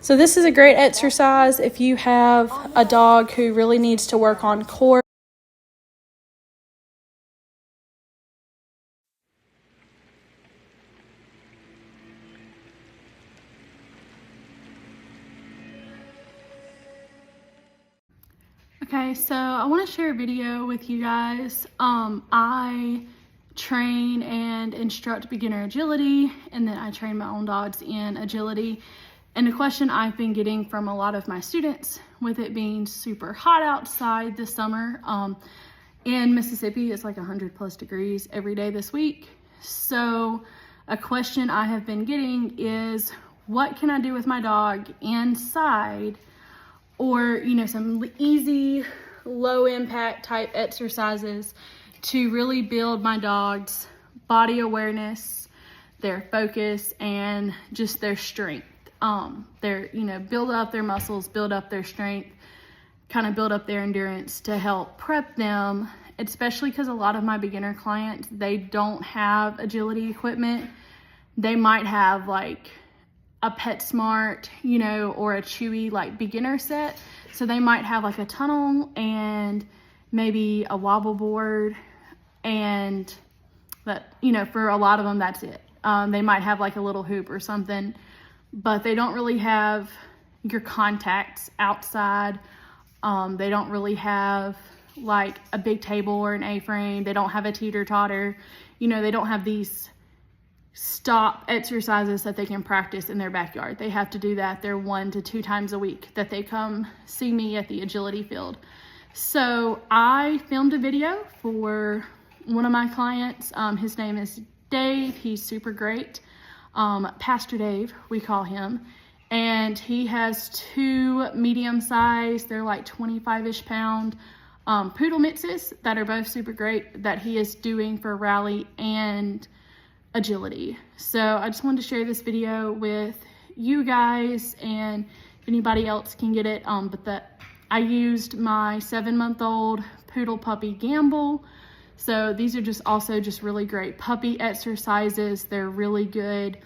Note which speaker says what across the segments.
Speaker 1: So this is a great exercise if you have a dog who really needs to work on core. Okay, so I want to share a video with you guys. I train and instruct beginner agility, and then I train my own dogs in agility. And a question I've been getting from a lot of my students, with it being super hot outside this summer, in Mississippi, it's like 100+ degrees every day this week. So a question I have been getting is, what can I do with my dog inside? Or, you know, some easy, low impact type exercises to really build my dog's body awareness, their focus, and just their strength. Build up their muscles, build up their strength, kind of build up their endurance to help prep them, especially because a lot of my beginner clients, they don't have agility equipment. They might have like a PetSmart, you know, or a Chewy like beginner set. So they might have like a tunnel and maybe a wobble board, and that, you know, for a lot of them, that's it. They might have like a little hoop or something, but they don't really have your contacts outside. They don't really have like a big table or an A-frame. They don't have a teeter-totter. You know, they don't have these stop exercises that they can practice in their backyard. They have to do that their 1 to 2 times a week that they come see me at the agility field. So I filmed a video for one of my clients. His name is Dave. He's super great. Pastor Dave, we call him. And he has 2 medium-sized, they're like 25-ish pound poodle mixes that are both super great, that he is doing for rally and agility. So I just wanted to share this video with you guys, and if anybody else can get it. I used my 7-month-old poodle puppy Gamble. So these are just really great puppy exercises. They're really good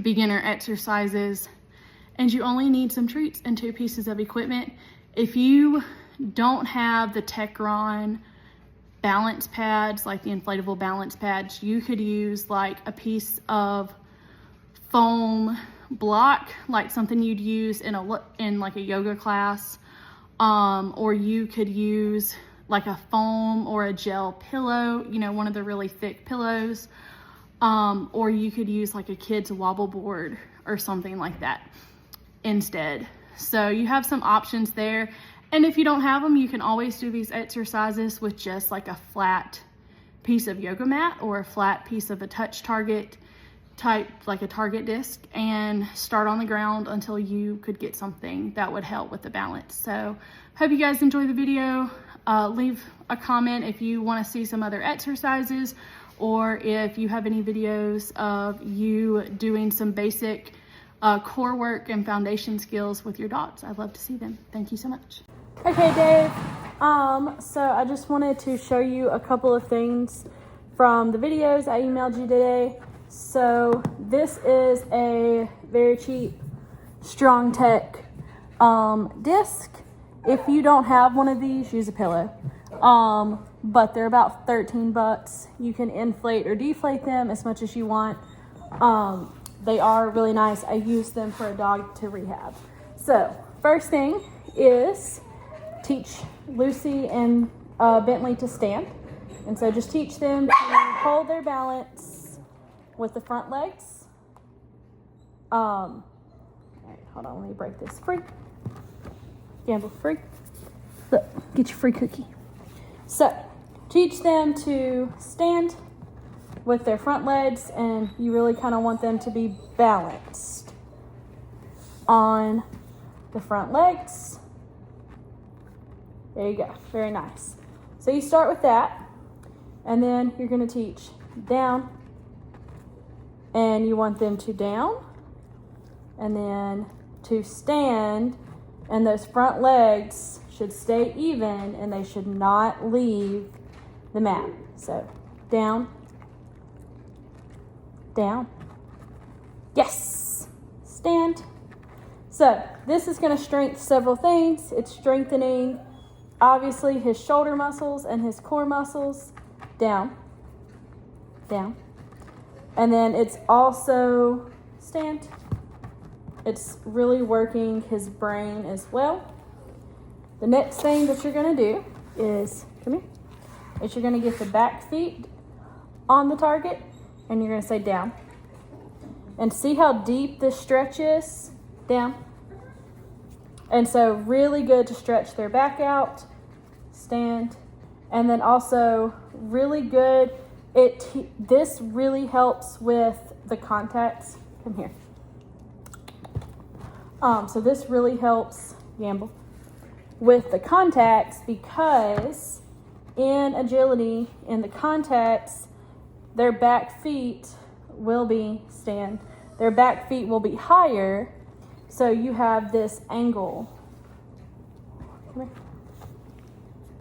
Speaker 1: beginner exercises, and you only need some treats and 2 pieces of equipment. If you don't have the Techron balance pads, like the inflatable balance pads, you could use like a piece of foam block, like something you'd use in like a yoga class, or you could use like a foam or a gel pillow, you know, one of the really thick pillows, or you could use like a kid's wobble board or something like that instead. So you have some options there. And if you don't have them, you can always do these exercises with just like a flat piece of yoga mat or a flat piece of a touch target type, like a target disc, and start on the ground until you could get something that would help with the balance. So hope you guys enjoy the video. Leave a comment if you want to see some other exercises, or if you have any videos of you doing some basic core work and foundation skills with your dogs. I'd love to see them. Thank you so much. Okay, Dave. So I just wanted to show you a couple of things from the videos I emailed you today. So this is a very cheap Strong Tech disc. If you don't have one of these, use a pillow. But they're about 13 bucks. You can inflate or deflate them as much as you want. They are really nice. I use them for a dog to rehab. So first thing is teach Lucy and Bentley to stand. And so just teach them to hold their balance with the front legs. All right, hold on, let me break this free. Gamble free. Look, get your free cookie. So teach them to stand with their front legs, and you really kind of want them to be balanced on the front legs. There you go, very nice. So you start with that, and then you're gonna teach down, and you want them to down, and then to stand, and those front legs should stay even, and they should not leave the mat. So down, down, yes, stand, So this is going to strengthen several things. It's strengthening, obviously, his shoulder muscles and his core muscles. Down, down. And then it's also, stand. It's really working his brain as well. The next thing that you're going to do is, come here, is you're going to get the back feet on the target, and you're going to say down. And see how deep this stretch is? Down. And so really good to stretch their back stand. And then also really good, this really helps with the contacts. Come here. So this really helps, Gamble, with the contacts, because in agility, in the contacts, their back feet will be, stand, their back feet will be higher, so you have this angle. Come here.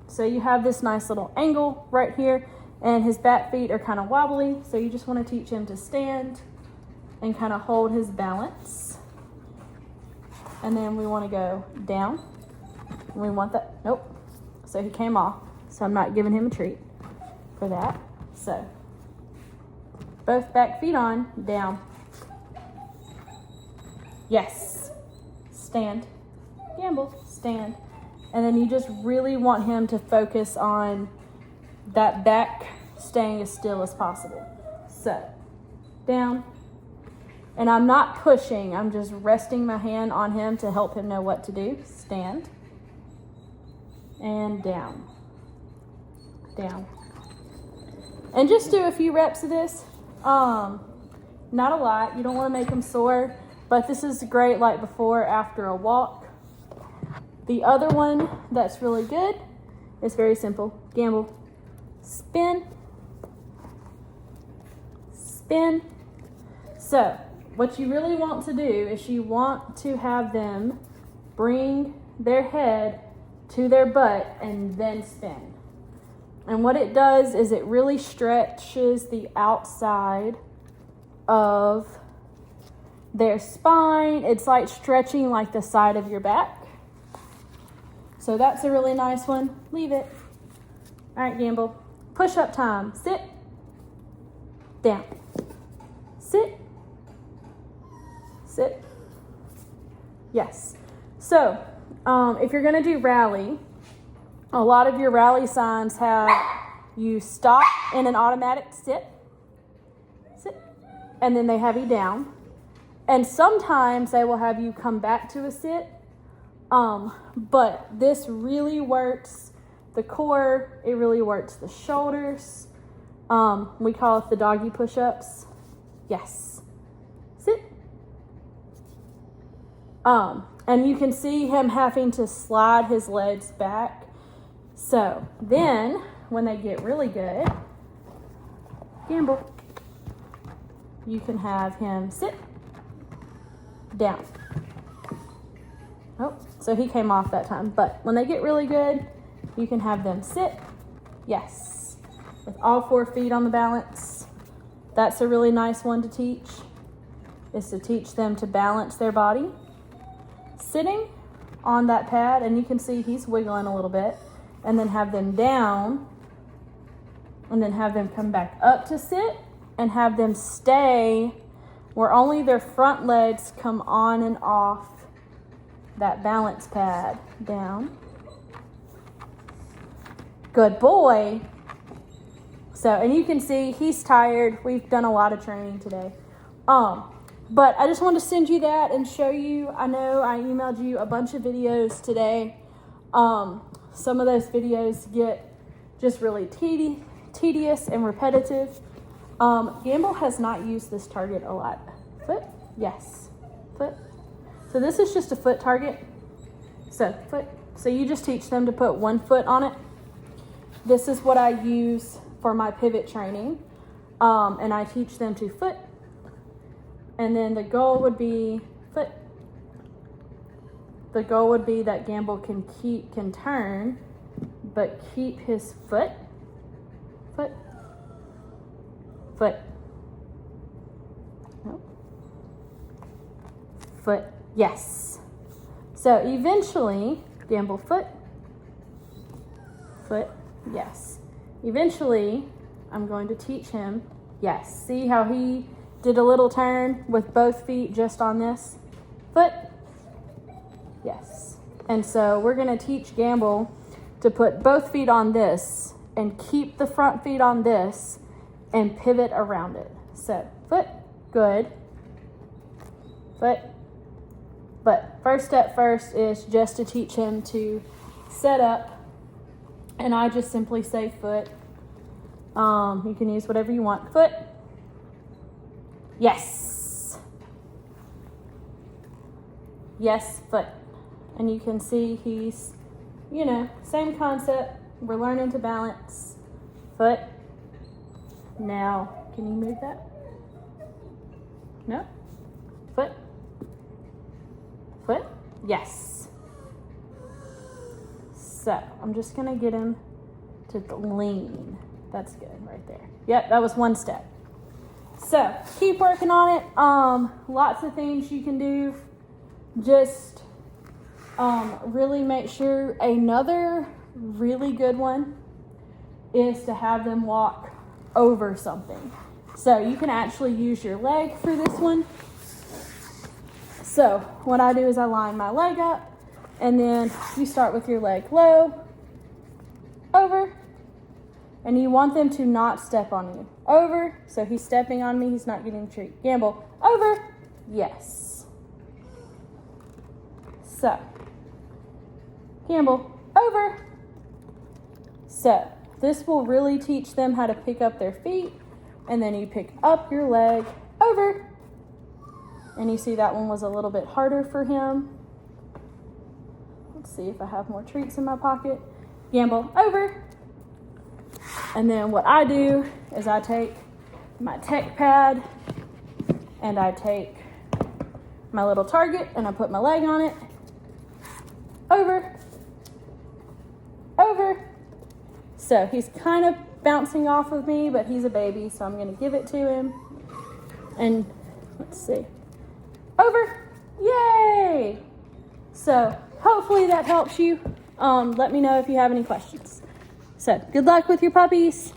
Speaker 1: So you have this nice little angle right here, and his back feet are kind of wobbly, so you just want to teach him to stand and kind of hold his balance. And then we want to go down. We want that, nope. So he came off, so I'm not giving him a treat for that. So both back feet on, down. Yes. Stand. Gamble. Stand. And then you just really want him to focus on that back staying as still as possible. So, down. And I'm not pushing. I'm just resting my hand on him to help him know what to do. Stand. And down. Down. And just do a few reps of this. Not a lot. You don't want to make them sore. But this is great like before, after a walk. The other one that's really good is very simple. Gamble. Spin. Spin. So, what you really want to do is you want to have them bring their head to their butt and then spin. And what it does is it really stretches the outside of their spine. It's like stretching like the side of your back. So that's a really nice one. Leave it. All right, Gamble. Push-up time. Sit. Down. Sit. Sit. Yes. So, if you're going to do rally, a lot of your rally signs have you stop in an automatic sit. Sit. And then they have you down. And sometimes they will have you come back to a sit. But this really works the core. It really works the shoulders. We call it the doggy push-ups. Yes. Sit. And you can see him having to slide his legs back. So then when they get really good, Gamble, you can have him sit. Down. Oh, so he came off that time. But when they get really good, you can have them sit. Yes. With all 4 feet on the balance. That's a really nice one to teach. Is to teach them to balance their body. Sitting on that pad, and you can see he's wiggling a little bit. And then have them down. And then have them come back up to sit. And have them stay where only their front legs come on and off that balance pad. Down. Good boy. So, and you can see he's tired. We've done a lot of training today. But I just wanted to send you that and show you. I know I emailed you a bunch of videos today. Some of those videos get just really tedious and repetitive. Gamble has not used this target a lot. Foot, yes, foot. So this is just a foot target. So foot. So you just teach them to put 1 foot on it. This is what I use for my pivot training. And I teach them to foot. And then the goal would be foot. The goal would be that Gamble can turn, but keep his foot. Foot. Foot. Nope. Foot. Yes. So eventually, Gamble, foot, foot, yes. Eventually, I'm going to teach him, yes. See how he did a little turn with both feet just on this? Foot, yes. And so we're gonna teach Gamble to put both feet on this and keep the front feet on this and pivot around it. So foot, good. Foot. But first step first is just to teach him to set up, and I just simply say foot. You can use whatever you want. Foot. Yes. Yes, foot. And you can see he's, same concept. We're learning to balance. Foot. Now, can you move that? No? Foot. Foot. Yes. So, I'm just going to get him to lean. That's good right there. Yep, that was one step. So, keep working on it. Lots of things you can do. Just really make sure. Another really good one is to have them walk over something. So you can actually use your leg for this one. So what I do is I line my leg up, and then you start with your leg low, over, and you want them to not step on you. Over, so he's stepping on me, he's not getting a treat. Gamble, over, yes. So, Gamble, over. So, this will really teach them how to pick up their feet, and then you pick up your leg, over. And you see that one was a little bit harder for him. Let's see if I have more treats in my pocket. Gamble, over. And then what I do is I take my tech pad and I take my little target and I put my leg on it. Over. Over. So he's kind of bouncing off of me, but he's a baby, so I'm going to give it to him. And let's see. Over. Yay! So hopefully that helps you. Let me know if you have any questions. So good luck with your puppies.